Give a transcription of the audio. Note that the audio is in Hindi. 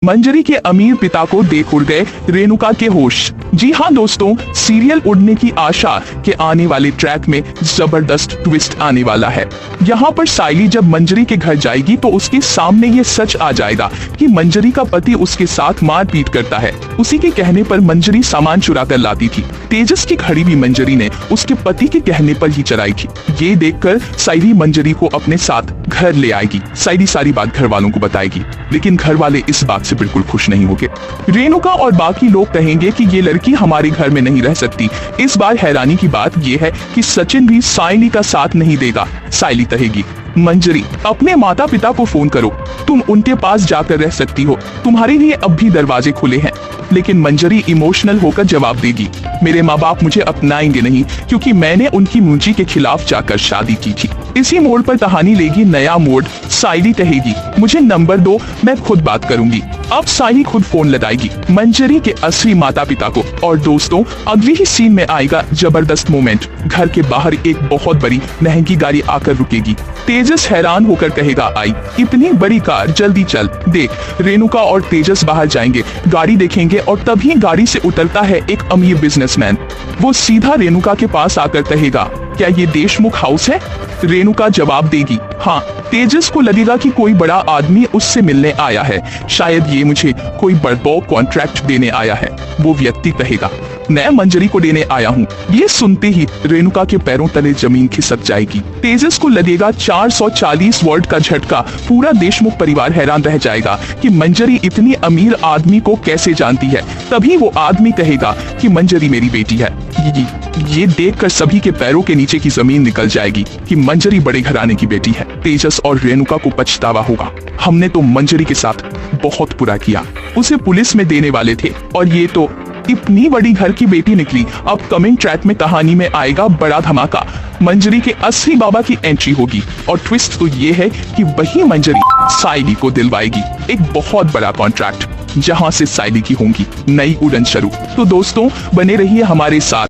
मंजरी के अमीर पिता को देख उड़ गए रेणुका के होश। जी हाँ दोस्तों, सीरियल उड़ने की आशा के आने वाले ट्रैक में जबरदस्त ट्विस्ट आने वाला है। यहाँ पर साइली जब मंजरी के घर जाएगी तो उसके सामने ये सच आ जाएगा कि मंजरी का पति उसके साथ मारपीट करता है। उसी के कहने पर मंजरी सामान चुरा कर लाती थी। तेजस की घड़ी भी मंजरी ने उसके पति के कहने पर ही चराई थी। ये देखकर साइली मंजरी को अपने साथ घर ले आएगी। साइली सारी बात घर वालों को बताएगी, लेकिन घर वाले इस बात से बिल्कुल खुश नहीं होंगे। रेणुका और बाकी लोग कहेंगे कि ये लड़की हमारे घर में नहीं रह सकती। इस बार हैरानी की बात ये है कि सचिन भी साइली का साथ नहीं देगा। साइली कहेगी, मंजरी अपने माता पिता को फोन करो, तुम उनके पास जाकर रह सकती हो, तुम्हारे लिए अब भी दरवाजे खुले हैं। लेकिन मंजरी इमोशनल होकर जवाब देगी, मेरे माँ बाप मुझे अपनाएंगे नहीं, क्योंकि मैंने उनकी मुंजी के खिलाफ जाकर शादी की थी। इसी मोड़ पर कहानी लेगी नया मोड़। साइली कहेगी, मुझे नंबर दो, मैं खुद बात करूंगी। अब साइली खुद फोन लगाएगी मंजरी के असली माता पिता को। और दोस्तों, अगली ही सीन में आएगा जबरदस्त मोमेंट। घर के बाहर एक बहुत बड़ी महंगी गाड़ी आकर रुकेगी। तेजस हैरान होकर कहेगा, आई इतनी बड़ी कार, जल्दी चल देख। रेणुका और तेजस बाहर जाएंगे, गाड़ी देखेंगे और तभी गाड़ी से उतरता है एक अमीर बिजनेसमैन। वो सीधा रेणुका के पास आकर कहेगा, क्या ये देशमुख हाउस है? रेणुका जवाब देगी, हाँ। तेजस को लगेगा कि कोई बड़ा आदमी उससे मिलने आया है, शायद ये मुझे कोई बड़ा कॉन्ट्रैक्ट देने आया है। वो व्यक्ति कहेगा, मैं मंजरी को देने आया हूँ। ये सुनते ही रेणुका के पैरों तले जमीन खिसक जाएगी। तेजस को लगेगा 440 वर्ड का झटका। पूरा देशमुख परिवार हैरान रह जाएगा कि मंजरी इतनी अमीर आदमी को कैसे जानती है। तभी वो आदमी कहेगा कि मंजरी मेरी बेटी है। ये देखकर सभी के पैरों के नीचे की जमीन निकल जाएगी कि मंजरी बड़े घराने की बेटी है। तेजस और रेणुका को पछतावा होगा, हमने तो मंजरी के साथ बहुत बुरा किया, उसे पुलिस में देने वाले थे और ये तो इतनी बड़ी घर की बेटी निकली। अब कमिंग ट्रैक में कहानी में आएगा बड़ा धमाका। मंजरी के असली बाबा की एंट्री होगी और ट्विस्ट तो ये है कि वही मंजरी साइली को दिलवाएगी एक बहुत बड़ा कॉन्ट्रैक्ट, जहां से साइली की होंगी नई उड़न शुरू। तो दोस्तों, बने रहिए हमारे साथ।